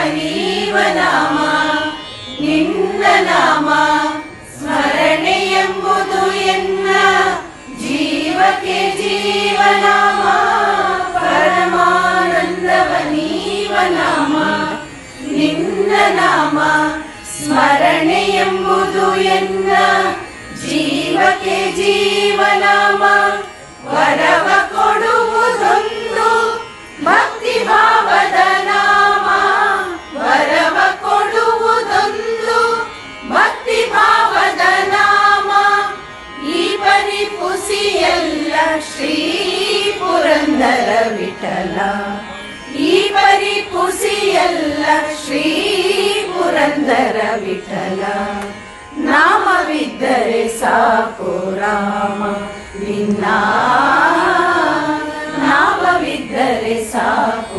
ಪರಮಾನಂದವನೀವನಾಮ ನಿನ್ನ ನಾಮ ಸ್ಮರಣೆ ಎಂಬುದು ಎನ್ನ ಜೀವಕ್ಕೆ ಜೀವನಾಮ. ಪರಮಾನಂದವನೀವನಾಮ ನಿನ್ನ ನಾಮ ಸ್ಮರಣೆ ಎಂಬುದು ಎನ್ನ ಜೀವಕ್ಕೆ ಜೀವನಾಮ. ವರವ ಕೊಡುವುದೊಂದು ಭಕ್ತಿ ಭಾವದ ನಾಮ. ವರವ ಕೊಡುವುದೊಂದು ಭಕ್ತಿ ಭಾವದ ನಾಮ. ಈ ಪರಿಪುಸಿಯಲ್ಲ ಶ್ರೀ ಪುರಂದರ ವಿಠಲ. ಈ ಪರಿಪುಸಿಯಲ್ಲ ಶ್ರೀ ಪುರಂದರ ವಿಠಲ. ನಾಮವಿದ್ದರೆ ಸಾಕು ರಾಮ ನಿನ್ನ ನಾಮವಿದ್ದರೆ ಸಾಕು